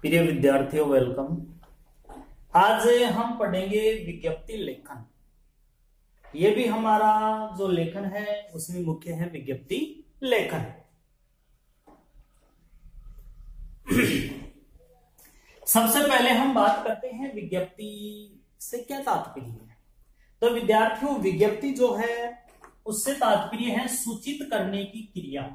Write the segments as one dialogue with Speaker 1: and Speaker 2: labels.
Speaker 1: प्रिय विद्यार्थियों, वेलकम। आज हम पढ़ेंगे विज्ञप्ति लेखन। ये भी हमारा जो लेखन है उसमें मुख्य है विज्ञप्ति लेखन। सबसे पहले हम बात करते हैं विज्ञप्ति से क्या तात्पर्य है। तो विद्यार्थियों, विज्ञप्ति जो है उससे तात्पर्य है सूचित करने की क्रिया,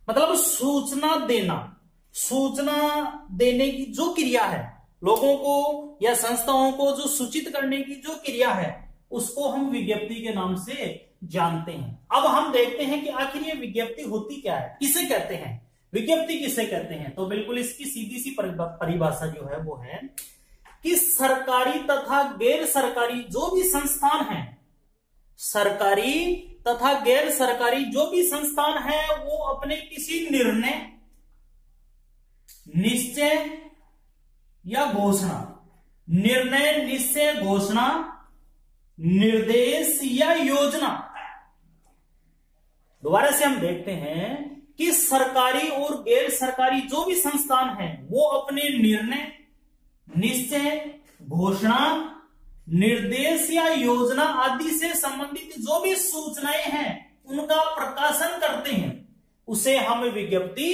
Speaker 1: मतलब सूचना देना। सूचना देने की जो क्रिया है, लोगों को या संस्थाओं को जो सूचित करने की जो क्रिया है, उसको हम विज्ञप्ति के नाम से जानते हैं। अब हम देखते हैं कि आखिर ये विज्ञप्ति होती क्या है, किसे कहते हैं, विज्ञप्ति किसे कहते हैं। तो बिल्कुल इसकी सीधी सी परिभाषा जो है वो है कि सरकारी तथा गैर सरकारी जो भी संस्थान है, सरकारी तथा गैर सरकारी जो भी संस्थान है, वो अपने किसी निर्णय, निश्चय या घोषणा, निर्णय, निश्चय, घोषणा, निर्देश या योजना। दोबारा से हम देखते हैं कि सरकारी और गैर सरकारी जो भी संस्थान है, वो अपने निर्णय, निश्चय, घोषणा, निर्देश या योजना आदि से संबंधित जो भी सूचनाएं हैं उनका प्रकाशन करते हैं, उसे हम विज्ञप्ति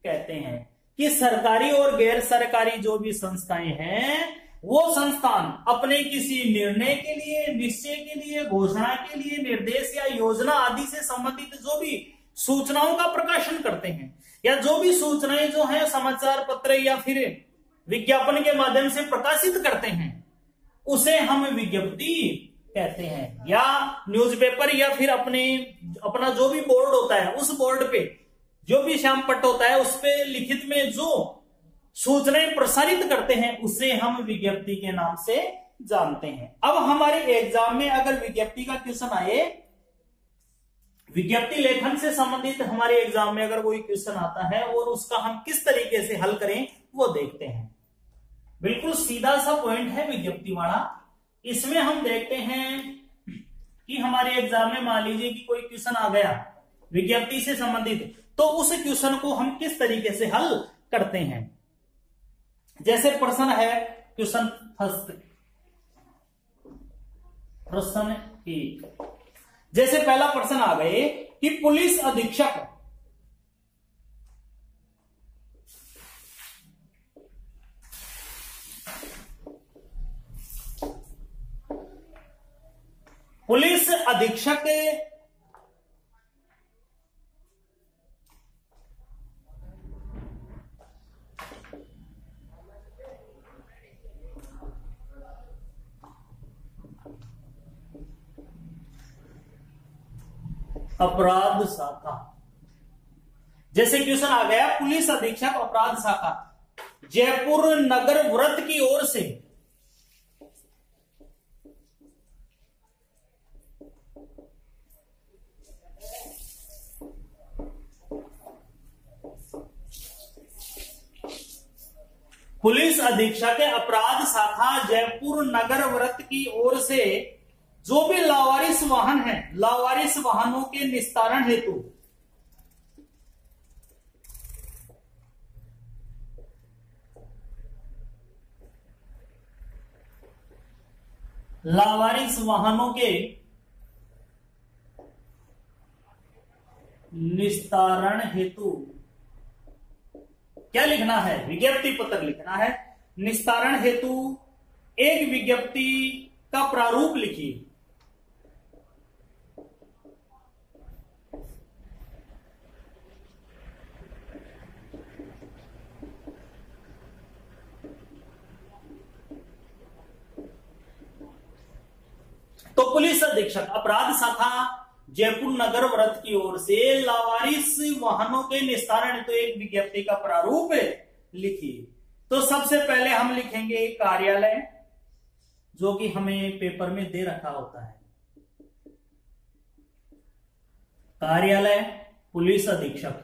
Speaker 1: कहते हैं। कि सरकारी और गैर सरकारी जो भी संस्थाएं हैं, वो संस्थान अपने किसी निर्णय के लिए, निश्चय के लिए, घोषणा के लिए, निर्देश या योजना आदि से संबंधित जो भी सूचनाओं का प्रकाशन करते हैं, या जो भी सूचनाएं जो है समाचार पत्र या फिर विज्ञापन के माध्यम से प्रकाशित करते हैं, उसे हम विज्ञप्ति कहते हैं। या न्यूज़पेपर या फिर अपना जो भी बोर्ड होता है, उस बोर्ड पे जो भी श्यामपट्ट होता है, उस पे लिखित में जो सूचनाएं प्रसारित करते हैं, उसे हम विज्ञप्ति के नाम से जानते हैं। अब हमारे एग्जाम में अगर विज्ञप्ति का क्वेश्चन आए, विज्ञप्ति लेखन से संबंधित हमारे एग्जाम में अगर कोई क्वेश्चन आता है और उसका हम किस तरीके से हल करें वो देखते हैं। बिल्कुल सीधा सा पॉइंट है विज्ञप्ति वाला। इसमें हम देखते हैं कि हमारे एग्जाम में मान लीजिए कि कोई क्वेश्चन आ गया विज्ञप्ति से संबंधित, तो उस क्वेश्चन को हम किस तरीके से हल करते हैं। जैसे प्रश्न है क्वेश्चन फर्स्ट, प्रश्न 1। जैसे पहला प्रश्न आ गए कि पुलिस अधीक्षक अपराध शाखा। जैसे क्वेश्चन आ गया पुलिस अधीक्षक अपराध शाखा जयपुर नगर वृत्त की ओर से पुलिस अधीक्षक अपराध शाखा जयपुर नगर वृत्त की ओर से जो भी लावारिस वाहन है, लावारिस वाहनों के निस्तारण हेतु क्या लिखना है, विज्ञप्ति पत्र लिखना है। निस्तारण हेतु एक विज्ञप्ति का प्रारूप लिखिए। तो पुलिस अधीक्षक अपराध शाखा जयपुर नगर वृत्त की ओर से लावारिस वाहनों के निस्तारण हेतु एक विज्ञप्ति का प्रारूप लिखिए। तो सबसे पहले हम लिखेंगे कार्यालय, जो कि हमें पेपर में दे रखा होता है। कार्यालय पुलिस अधीक्षक,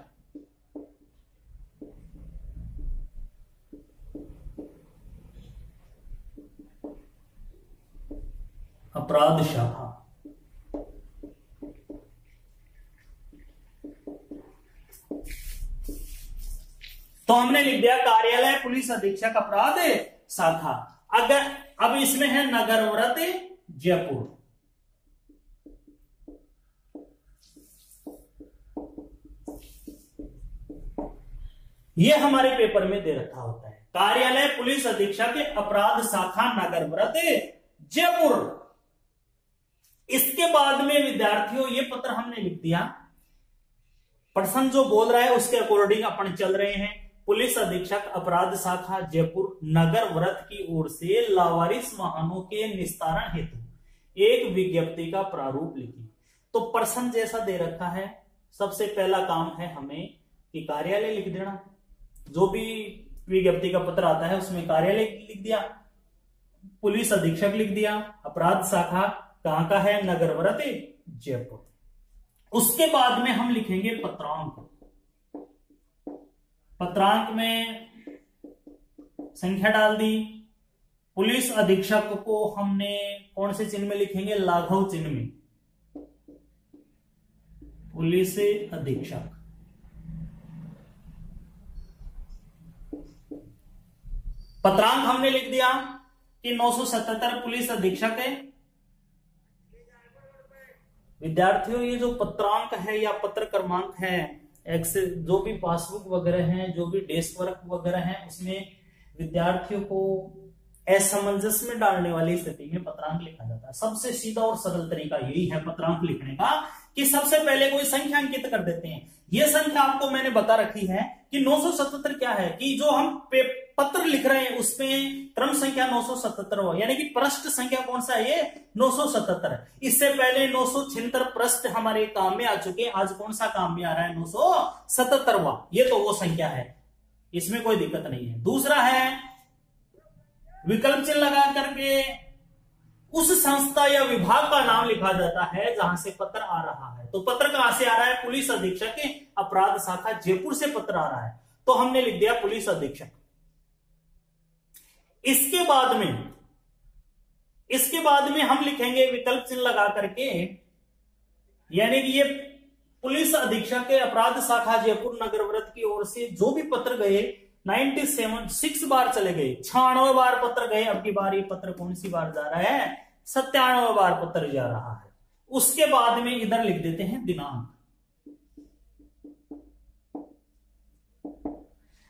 Speaker 1: अपराध शाखा। तो हमने लिख दिया कार्यालय पुलिस अधीक्षक अपराध शाखा। अगर अब इसमें है नगर व्रत जयपुर। ये हमारे पेपर में दे रखा होता है, कार्यालय पुलिस अधीक्षक अपराध शाखा नगर व्रत जयपुर। इसके बाद में विद्यार्थियों ये पत्र हमने लिख दिया, पर्सन जो बोल रहा है उसके अकॉर्डिंग अपन चल रहे हैं। पुलिस अधीक्षक अपराध शाखा जयपुर नगर व्रत की ओर से लावारिस वाहनों के निस्तारण हेतु एक विज्ञप्ति का प्रारूप लिखिए। तो पर्सन जैसा दे रखा है, सबसे पहला काम है हमें कि कार्यालय लिख देना। जो भी विज्ञप्ति का पत्र आता है उसमें कार्यालय लिख दिया, पुलिस अधीक्षक लिख दिया, अपराध शाखा कहां का है, नगर व्रत जयपुर। उसके बाद में हम लिखेंगे पत्रांक। पत्रांक में संख्या डाल दी। पुलिस अधीक्षक को हमने कौन से चिन्ह में लिखेंगे, लाघव चिन्ह में, पुलिस अधीक्षक। पत्रांक हमने लिख दिया कि 977 पुलिस अधीक्षक है। विद्यार्थियों ये जो पत्रांक है या पत्र क्रमांक है, जो भी पासबुक वगैरह हैं, जो भी डेस्क वर्क वगैरह हैं, उसमें विद्यार्थियों को असमंजस में डालने वाली स्थिति में पत्रांक लिखा जाता है। सबसे सीधा और सरल तरीका यही है पत्रांक लिखने का कि सबसे पहले कोई संख्या अंकित कर देते हैं। यह संख्या आपको मैंने बता रखी है कि 977 क्या है, कि जो हम पत्र लिख रहे हैं उसमें क्रम संख्या 977 हो, यानी कि पृष्ठ संख्या कौन सा है, ये 977। इससे पहले 976 पृष्ठ हमारे काम में आ चुके हैं, आज कौन सा काम में आ रहा है, 977वां। ये तो वो संख्या है, इसमें कोई दिक्कत नहीं है। दूसरा है विकल्प चिन्ह लगा करके उस संस्था या विभाग का नाम लिखा जाता है जहां से पत्र आ रहा है। तो पत्र कहां से आ रहा है, पुलिस अधीक्षक अपराध शाखा जयपुर से पत्र आ रहा है, तो हमने लिख दिया पुलिस अधीक्षक। इसके बाद में हम लिखेंगे विकल्प चिन्ह लगा करके, यानी कि ये पुलिस अधीक्षक के अपराध शाखा जयपुर नगर व्रत की ओर से जो भी पत्र गए 96 बार चले गए, 96 बार पत्र गए। अब की बार ये पत्र कौन सी बार जा रहा है, 97 बार पत्र जा रहा है। उसके बाद में इधर लिख देते हैं दिनांक।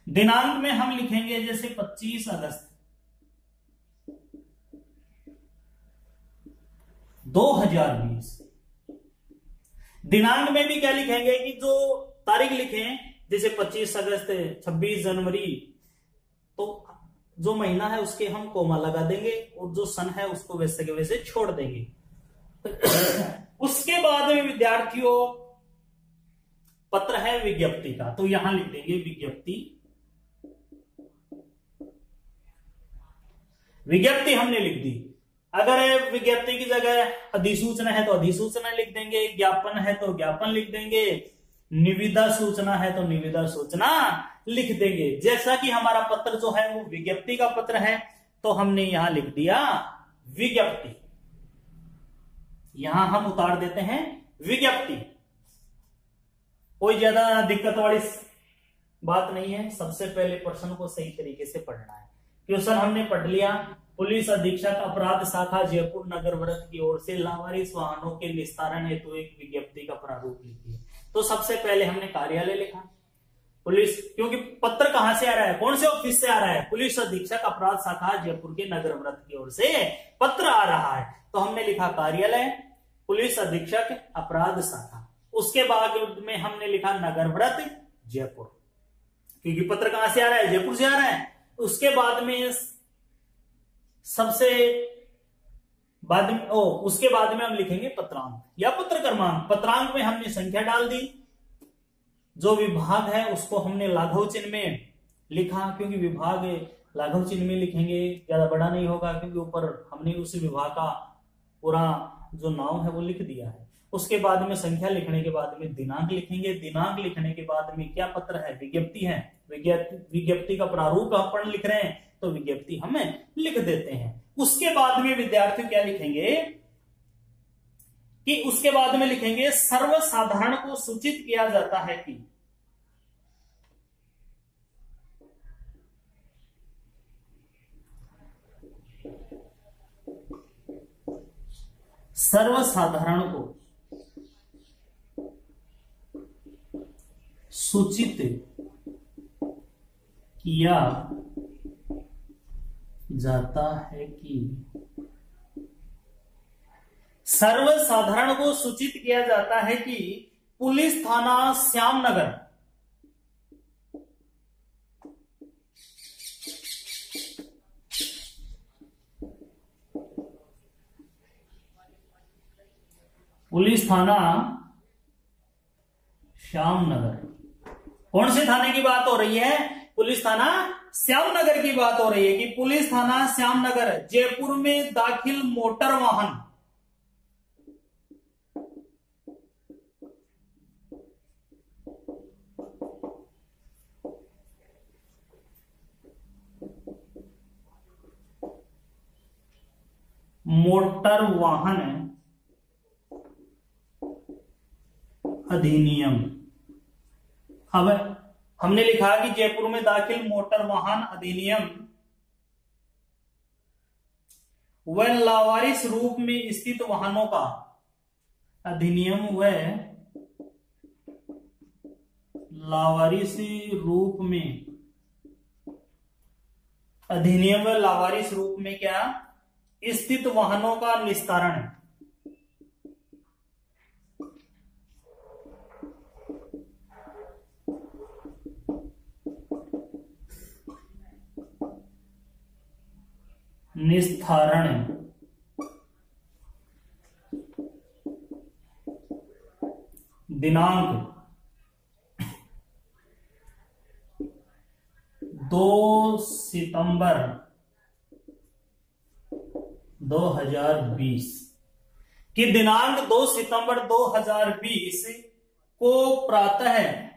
Speaker 1: दिनांक में हम लिखेंगे जैसे 25 अगस्त 2020। दिनांक में भी क्या लिखेंगे कि जो तारीख लिखें, जैसे 25 अगस्त 26 जनवरी, तो जो महीना है उसके हम कोमा लगा देंगे और जो सन है उसको वैसे के वैसे छोड़ देंगे। उसके बाद में विद्यार्थियों पत्र है विज्ञप्ति का, तो यहां लिख देंगे विज्ञप्ति। विज्ञप्ति हमने लिख दी। अगर विज्ञप्ति की जगह अधिसूचना है तो अधिसूचना लिख देंगे, ज्ञापन है तो ज्ञापन लिख देंगे, निविदा सूचना है तो निविदा सूचना लिख देंगे। जैसा कि हमारा पत्र जो है वो विज्ञप्ति का पत्र है, तो हमने यहां लिख दिया विज्ञप्ति। यहां हम उतार देते हैं विज्ञप्ति। कोई ज्यादा दिक्कत वाली बात नहीं है। सबसे पहले प्रश्न को सही तरीके से पढ़ना है। क्वेश्चन हमने पढ़ लिया, पुलिस अधीक्षक अपराध शाखा जयपुर नगर व्रत की ओर से लावारिस वाहनों के निस्तारण हेतु एक विज्ञप्ति का प्रारूप लिखिए। तो सबसे पहले हमने कार्यालय लिखा, पुलिस, क्योंकि पत्र कहां से आ रहा है, कौन से ऑफिस से आ रहा है, पुलिस अधीक्षक अपराध शाखा जयपुर के नगर व्रत की ओर से पत्र आ रहा है, तो हमने लिखा कार्यालय पुलिस अधीक्षक अपराध शाखा। उसके बाद में हमने लिखा नगर व्रत जयपुर, क्योंकि पत्र कहां से आ रहा है, जयपुर से आ रहा है। उसके बाद में उसके बाद में हम लिखेंगे पत्रांक या पत्र क्रमांक। पत्रांक में हमने संख्या डाल दी, जो विभाग है उसको हमने लाघव चिन्ह में लिखा, क्योंकि विभाग लाघव चिन्ह में लिखेंगे, ज्यादा बड़ा नहीं होगा, क्योंकि ऊपर हमने उस विभाग का पूरा जो नाम है वो लिख दिया है। उसके बाद में संख्या लिखने के बाद में दिनांक लिखेंगे। दिनांक लिखने के बाद में क्या पत्र है, विज्ञप्ति है। विज्ञप्ति का प्रारूप अपन लिख रहे हैं तो विज्ञप्ति हमें लिख देते हैं। उसके बाद में विद्यार्थी क्या लिखेंगे कि उसके बाद में लिखेंगे सर्वसाधारण को सूचित किया जाता है कि सर्वसाधारण को सूचित किया जाता है कि सर्वसाधारण को सूचित किया जाता है कि पुलिस थाना श्यामनगर पुलिस थाना श्यामनगर, कौन से थाने की बात हो रही है? पुलिस थाना श्यामनगर की बात हो रही है कि पुलिस थाना श्यामनगर जयपुर में दाखिल मोटर वाहन अधिनियम। अब हमने लिखा कि जयपुर में दाखिल मोटर वाहन अधिनियम व लावारिस रूप में स्थित वाहनों का अधिनियम व लावारिस रूप में अधिनियम व लावारिस रूप में क्या स्थित वाहनों का निस्तारण निस्तारण दिनांक 2 सितंबर 2020 कि दिनांक 2 सितंबर 2020 को प्रातः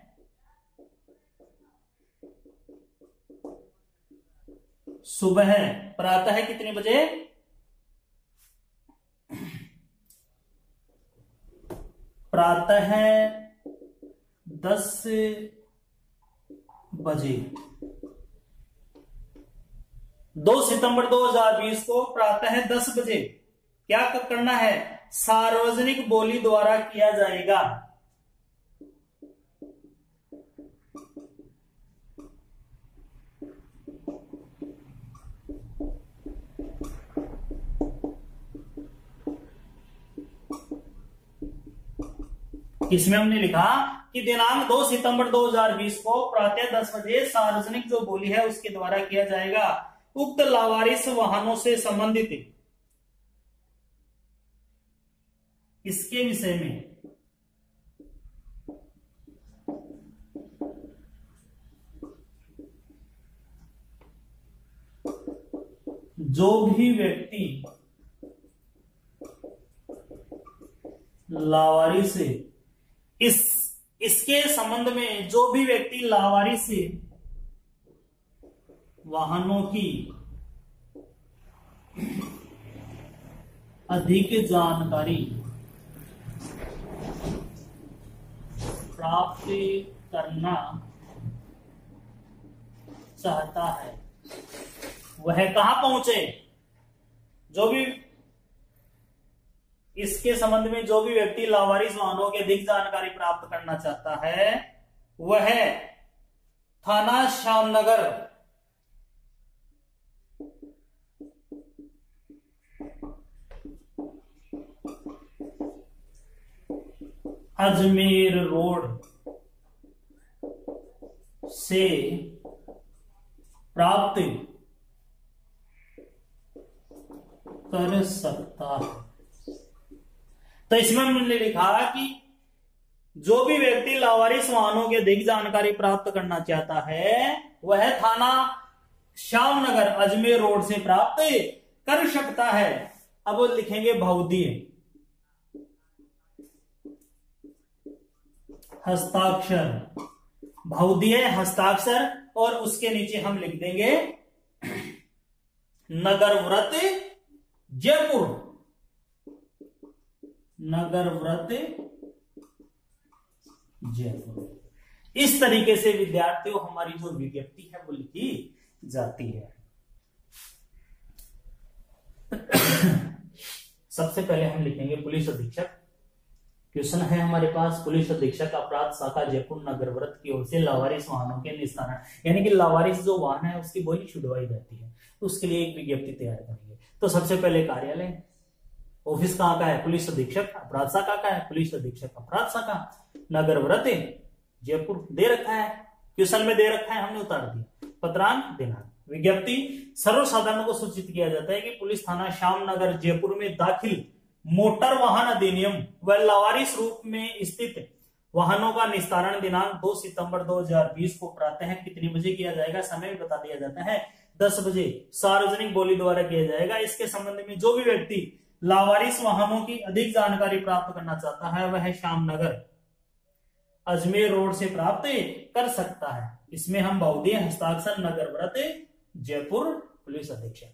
Speaker 1: सुबह प्रातः कितने बजे? प्रातः 10 बजे 2 सितंबर 2020 को प्रातः 10 बजे क्या करना है? सार्वजनिक बोली द्वारा किया जाएगा। इसमें हमने लिखा कि दिनांक 2 सितंबर 2020 को प्रातः 10 बजे सार्वजनिक जो बोली है उसके द्वारा किया जाएगा। उक्त लावारिस वाहनों से संबंधित इसके विषय में जो भी व्यक्ति लावारिस इसके संबंध में जो भी व्यक्ति लावारिस वाहनों की अधिक जानकारी प्राप्त करना चाहता है वह कहां पहुंचे? जो भी इसके संबंध में जो भी व्यक्ति लावारिस वाहनों की अधिक जानकारी प्राप्त करना चाहता है वह थाना श्यामनगर अजमेर रोड से प्राप्त कर सकता है। तो इसमें हमने लिखा कि जो भी व्यक्ति लावारिस वाहनों की अधिक जानकारी प्राप्त करना चाहता है वह थाना श्यामनगर अजमेर रोड से प्राप्त कर सकता है। अब लिखेंगे बहुदीय हस्ताक्षर, बहुदीय हस्ताक्षर और उसके नीचे हम लिख देंगे नगर व्रत जयपुर, नगर व्रत जयपुर। इस तरीके से विद्यार्थियों हमारी जो विज्ञप्ति है वो लिखी जाती है। सबसे पहले हम लिखेंगे पुलिस अधीक्षक। क्वेश्चन है हमारे पास, पुलिस अधीक्षक अपराध शाखा जयपुर नगर वृत्त की ओर से लावारिस वाहनों के निस्तारण, यानी कि लावारिस जो वाहन है उसकी बोली छुड़वाई जाती है, तो उसके लिए एक विज्ञप्ति तैयार करेंगे। तो सबसे पहले कार्यालय, ऑफिस कहाँ का है, पुलिस अधीक्षक, अपराध शाखा का है पुलिस अधीक्षक अपराध शाखा, नगर वृत्त जयपुर दे रखा है, क्वेश्चन में दे रखा है, हमने उतार दिया। पत्रांक दिनांक, विज्ञप्ति सर्वसाधारण को सूचित किया जाता है कि पुलिस थाना श्यामनगर जयपुर में दाखिल मोटर वाहन अधिनियम व लावारिस रूप में स्थित वाहनों का निस्तारण दिनांक 2 सितंबर 2020 को प्रातः कितने बजे किया जाएगा, समय भी बता दिया जाता है 10 बजे सार्वजनिक बोली द्वारा किया जाएगा। इसके संबंध में जो भी व्यक्ति लावारिस वाहनों की अधिक जानकारी प्राप्त करना चाहता है वह श्यामनगर अजमेर रोड से प्राप्त कर सकता है। इसमें हम बहुदीय हस्ताक्षर नगर वृत्त जयपुर पुलिस अधीक्षक,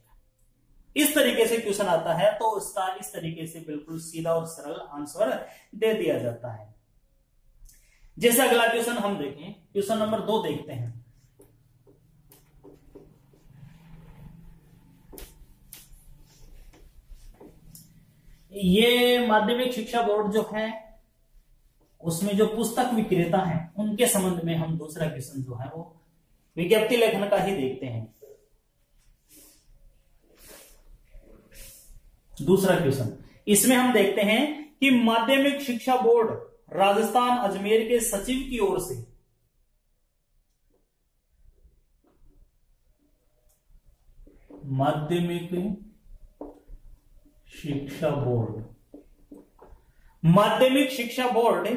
Speaker 1: इस तरीके से क्वेश्चन आता है तो उसका इस तरीके से बिल्कुल सीधा और सरल आंसर दे दिया जाता है। जैसे अगला क्वेश्चन हम देखें, क्वेश्चन नंबर 2 देखते हैं। ये माध्यमिक शिक्षा बोर्ड जो है उसमें जो पुस्तक विक्रेता हैं उनके संबंध में हम दूसरा क्वेश्चन जो है वो विज्ञप्ति लेखन का ही देखते हैं। दूसरा क्वेश्चन, इसमें हम देखते हैं कि माध्यमिक शिक्षा बोर्ड राजस्थान अजमेर के सचिव की ओर से माध्यमिक शिक्षा बोर्ड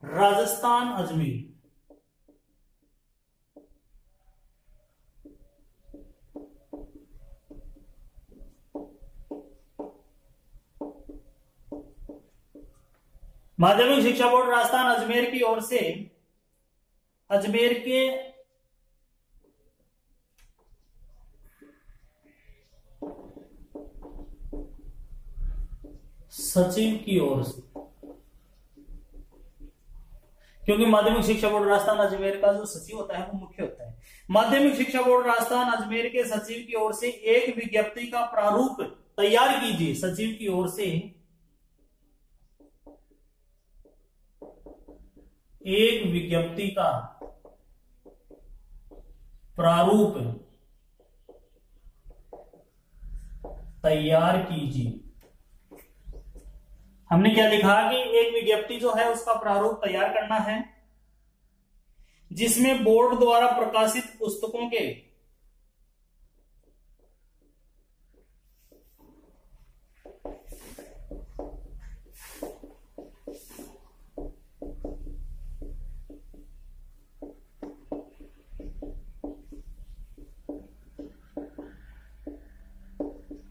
Speaker 1: राजस्थान अजमेर माध्यमिक शिक्षा बोर्ड राजस्थान अजमेर की ओर से अजमेर के सचिव की ओर से, क्योंकि माध्यमिक शिक्षा बोर्ड राजस्थान अजमेर का जो सचिव होता है वो मुख्य होता है। माध्यमिक शिक्षा बोर्ड राजस्थान अजमेर के सचिव की ओर से एक विज्ञप्ति का प्रारूप तैयार कीजिए। सचिव की ओर से एक विज्ञप्ति का प्रारूप तैयार कीजिए। हमने क्या लिखा कि एक विज्ञप्ति जो है उसका प्रारूप तैयार करना है जिसमें बोर्ड द्वारा प्रकाशित पुस्तकों के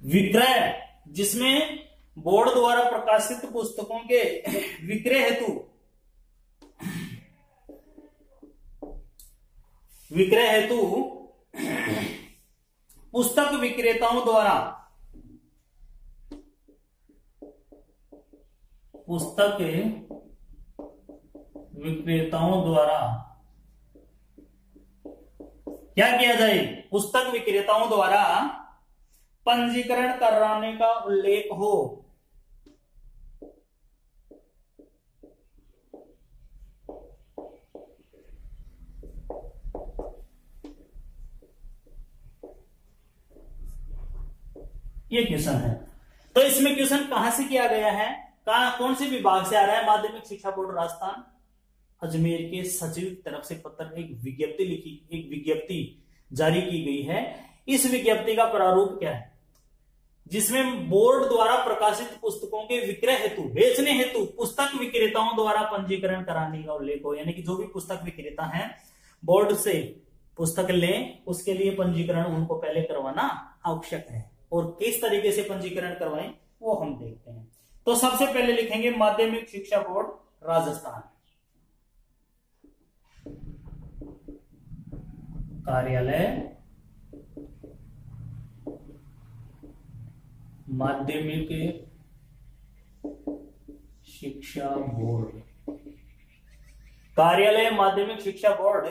Speaker 1: विक्रय, जिसमें बोर्ड द्वारा प्रकाशित पुस्तकों के विक्रय हेतु पुस्तक विक्रेताओं द्वारा क्या किया जाए, पुस्तक विक्रेताओं द्वारा पंजीकरण कराने का उल्लेख हो। ये क्वेश्चन है। तो इसमें क्वेश्चन कहां से किया गया है, कौन से विभाग से आ रहा है, माध्यमिक शिक्षा बोर्ड राजस्थान अजमेर के सचिव की तरफ से पत्र, एक विज्ञप्ति जारी की गई है। इस विज्ञप्ति का प्रारूप क्या है, जिसमें बोर्ड द्वारा प्रकाशित पुस्तकों के विक्रय हेतु, बेचने हेतु पुस्तक विक्रेताओं द्वारा पंजीकरण कराने का उल्लेख हो। यानी कि जो भी पुस्तक विक्रेता हैं बोर्ड से पुस्तक लें उसके लिए पंजीकरण उनको पहले करवाना आवश्यक है, और किस तरीके से पंजीकरण करवाएं वो हम देखते हैं। तो सबसे पहले लिखेंगे माध्यमिक शिक्षा बोर्ड राजस्थान, कार्यालय माध्यमिक शिक्षा बोर्ड, कार्यालय माध्यमिक शिक्षा बोर्ड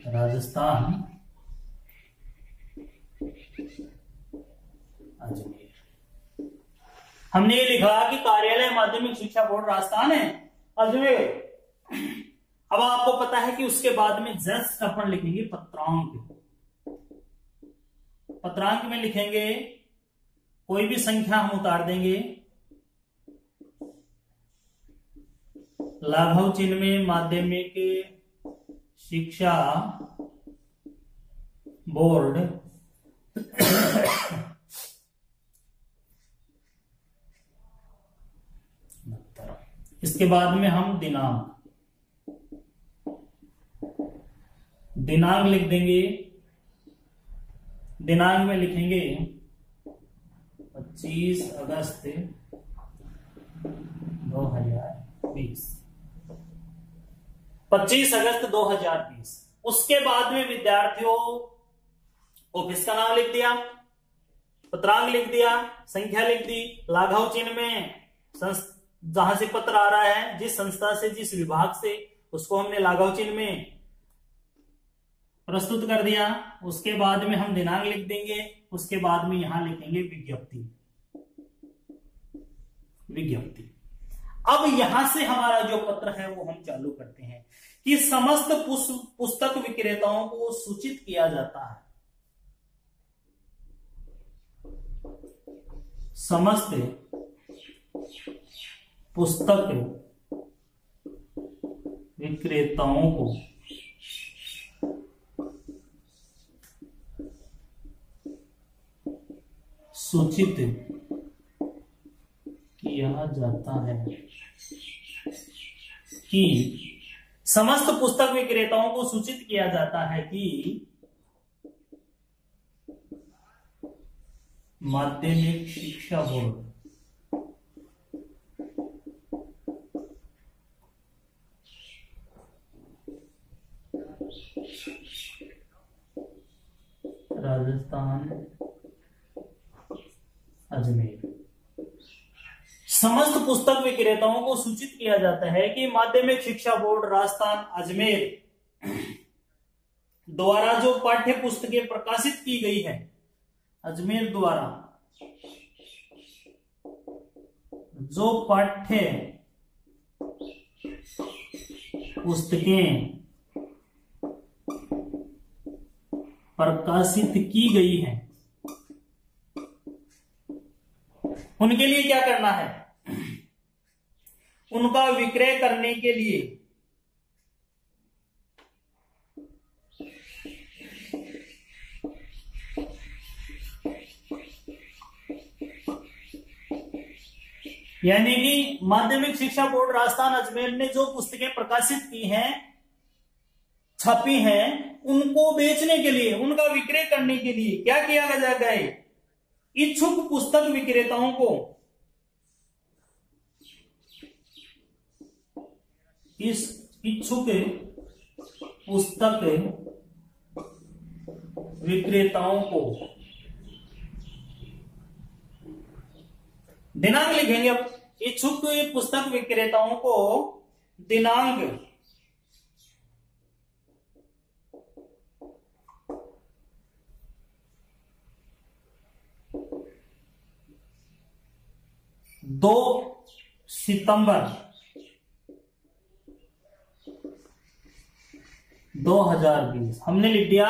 Speaker 1: राजस्थान अजमेर। हमने ये लिखा कि कार्यालय माध्यमिक शिक्षा बोर्ड राजस्थान है अजमेर। अब आपको पता है कि उसके बाद में जस्ट अपन लिखेंगे पत्रांक। पत्रांक में लिखेंगे कोई भी संख्या हम उतार देंगे, लाघव चिन्ह में माध्यमिक शिक्षा बोर्ड इसके बाद में हम दिनांक लिख देंगे। दिनांक में लिखेंगे 25 अगस्त 2020। 25 अगस्त 2020। उसके बाद में विद्यार्थियों ऑफिस का नाम लिख दिया, पत्रांक लिख दिया, संख्या लिख दी, लाघव चिन्ह में जहां से पत्र आ रहा है, जिस संस्था से, जिस विभाग से, उसको हमने लाघव चिन्ह में प्रस्तुत कर दिया। उसके बाद में हम दिनांक लिख देंगे। उसके बाद में यहां लिखेंगे विज्ञप्ति। अब यहां से हमारा जो पत्र है वो हम चालू करते हैं कि समस्त पुस्तक विक्रेताओं को सूचित किया जाता है। समस्त पुस्तक विक्रेताओं को सूचित किया जाता है कि समस्त पुस्तक विक्रेताओं को सूचित किया जाता है कि माध्यमिक शिक्षा बोर्ड राजस्थान अजमेर, समस्त पुस्तक विक्रेताओं को सूचित किया जाता है कि माध्यमिक शिक्षा बोर्ड राजस्थान अजमेर द्वारा जो पाठ्य पुस्तकें प्रकाशित की गई है, अजमेर द्वारा जो पाठ्य पुस्तकें प्रकाशित की गई हैं, उनके लिए क्या करना है? उनका विक्रय करने के लिए यानी कि माध्यमिक शिक्षा बोर्ड राजस्थान अजमेर ने जो पुस्तकें प्रकाशित की हैं, छपी हैं, उनको बेचने के लिए, उनका विक्रय करने के लिए क्या किया जाएगा है? इच्छुक पुस्तक विक्रेताओं को इस इच्छुक पुस्तक विक्रेताओं को दिनांक लिखेंगे। अब इच्छुक पुस्तक विक्रेताओं को दिनांक 2 सितंबर 2020 हमने लिख दिया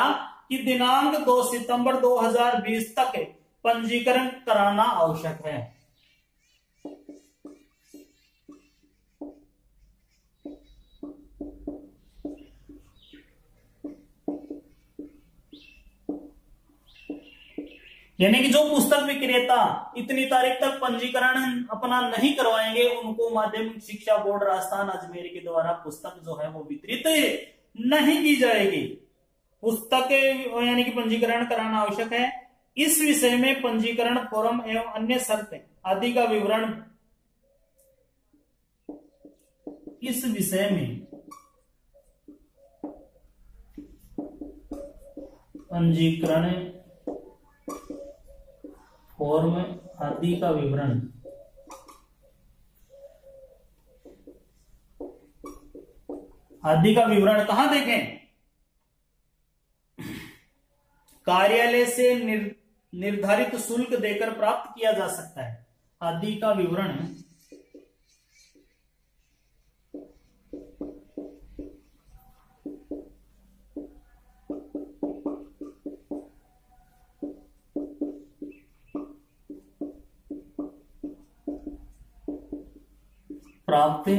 Speaker 1: कि दिनांक 2 सितंबर 2020 तक पंजीकरण कराना आवश्यक है। यानी कि जो पुस्तक विक्रेता इतनी तारीख तक पंजीकरण अपना नहीं करवाएंगे, उनको माध्यमिक शिक्षा बोर्ड राजस्थान अजमेर के द्वारा पुस्तक जो है वो वितरित नहीं की जाएगी। पुस्तक यानी कि पंजीकरण कराना आवश्यक है। इस विषय में पंजीकरण फॉर्म एवं अन्य शर्तें आदि का विवरण, इस विषय में पंजीकरण फॉर्म आदि का विवरण कहां देखें? कार्यालय से निर्धारित शुल्क देकर प्राप्त किया जा सकता है आदि का विवरण प्राप्त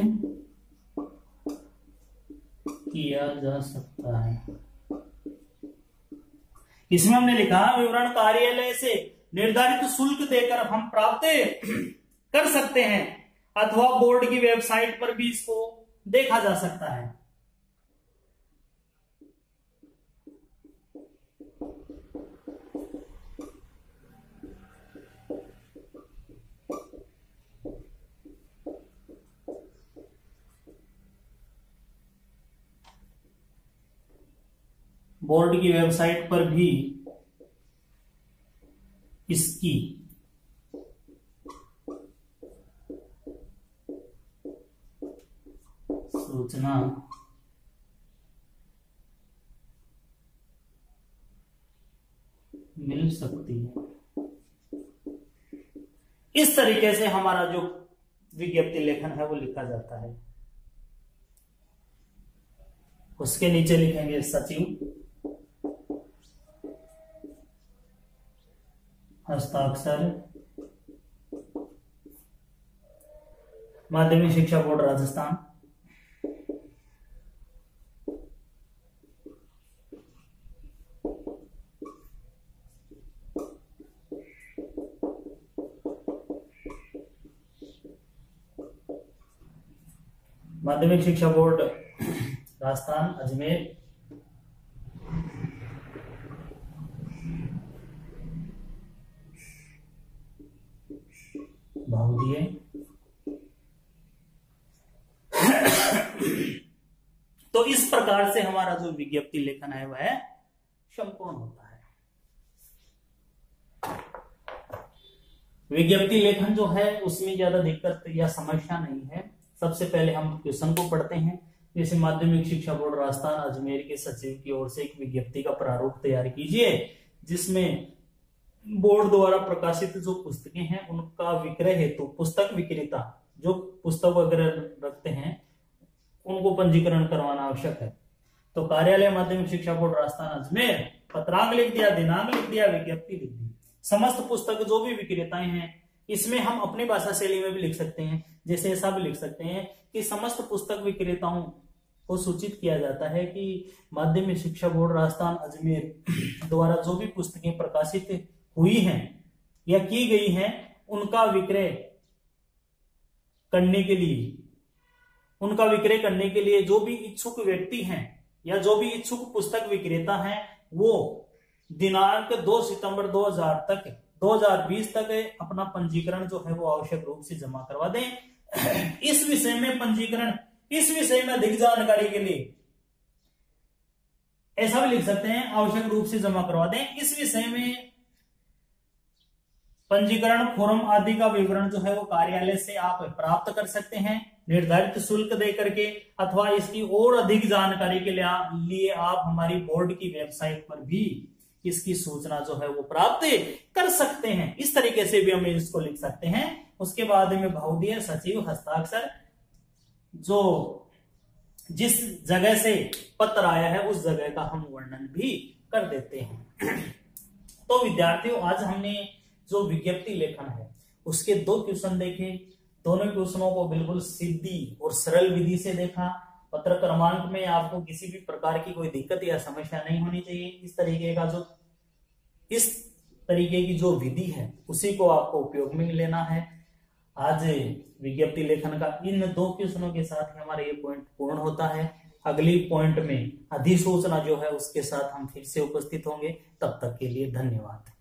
Speaker 1: किया जा सकता है। इसमें हमने लिखा विवरण कार्यालय से निर्धारित शुल्क देकर हम प्राप्त कर सकते हैं अथवा बोर्ड की वेबसाइट पर भी इसको देखा जा सकता है। बोर्ड की वेबसाइट पर भी इसकी सूचना मिल सकती है। इस तरीके से हमारा जो विज्ञप्ति लेखन है वो लिखा जाता है। उसके नीचे लिखेंगे सचिव हस्ताक्षर माध्यमिक शिक्षा बोर्ड राजस्थान। माध्यमिक शिक्षा बोर्ड राजस्थान अजमेर। बहुदिए तो इस प्रकार से हमारा जो विज्ञप्ति लेखन है वह संपूर्ण होता है। विज्ञप्ति लेखन जो है उसमें ज्यादा दिक्कत या समस्या नहीं है। सबसे पहले हम क्वेश्चन को पढ़ते हैं। जैसे माध्यमिक शिक्षा बोर्ड राजस्थान अजमेर के सचिव की ओर से एक विज्ञप्ति का प्रारूप तैयार कीजिए जिसमें बोर्ड द्वारा प्रकाशित जो पुस्तकें हैं उनका विक्रय हेतु पुस्तक विक्रेता जो पुस्तक वगैरह रखते हैं उनको पंजीकरण करवाना आवश्यक है। तो कार्यालय माध्यमिक शिक्षा बोर्ड राजस्थान अजमेर, पत्रांक लिख दिया, दिनांक लिख दिया, विज्ञप्ति लिख दी। समस्त पुस्तक जो भी विक्रेताएं हैं, इसमें हम अपनी भाषा शैली में भी लिख सकते हैं। जैसे ऐसा भी लिख सकते हैं कि समस्त पुस्तक विक्रेताओं को सूचित किया जाता है कि माध्यमिक शिक्षा बोर्ड राजस्थान अजमेर द्वारा जो भी पुस्तकें प्रकाशित हुई हैं या की गई हैं उनका विक्रय करने के लिए जो भी इच्छुक व्यक्ति हैं या जो भी इच्छुक पुस्तक विक्रेता हैं वो दिनांक 2 सितंबर 2020 तक अपना पंजीकरण जो है वो आवश्यक रूप से जमा करवा दें। इस विषय में अधिक जानकारी के लिए ऐसा भी लिख सकते हैं, आवश्यक रूप से जमा करवा दें। इस विषय में पंजीकरण फॉर्म आदि का विवरण जो है वो कार्यालय से आप प्राप्त कर सकते हैं निर्धारित शुल्क दे करके, अथवा इसकी और अधिक जानकारी के लिए आप हमारी बोर्ड की वेबसाइट पर भी इसकी सूचना जो है वो प्राप्त कर सकते हैं। इस तरीके से भी हम इसको लिख सकते हैं। उसके बाद में बहुदिए सचिव हस्ताक्षर, जो जिस जगह से पत्र आया है उस जगह का हम वर्णन भी कर देते हैं। तो विद्यार्थियों, आज हमने जो विज्ञप्ति लेखन है उसके 2 क्वेश्चन देखे। दोनों क्वेश्चनों को बिल्कुल सीधी और सरल विधि से देखा। पत्र क्रमांक में आपको किसी भी प्रकार की कोई दिक्कत या समस्या नहीं होनी चाहिए। इस तरीके की जो विधि है उसी को आपको उपयोग में लेना है। आज विज्ञप्ति लेखन का इन 2 क्वेश्चनों के साथ हमारा ये पॉइंट पूर्ण होता है। अगली पॉइंट में अधिसूचना जो है उसके साथ हम फिर से उपस्थित होंगे। तब तक के लिए धन्यवाद।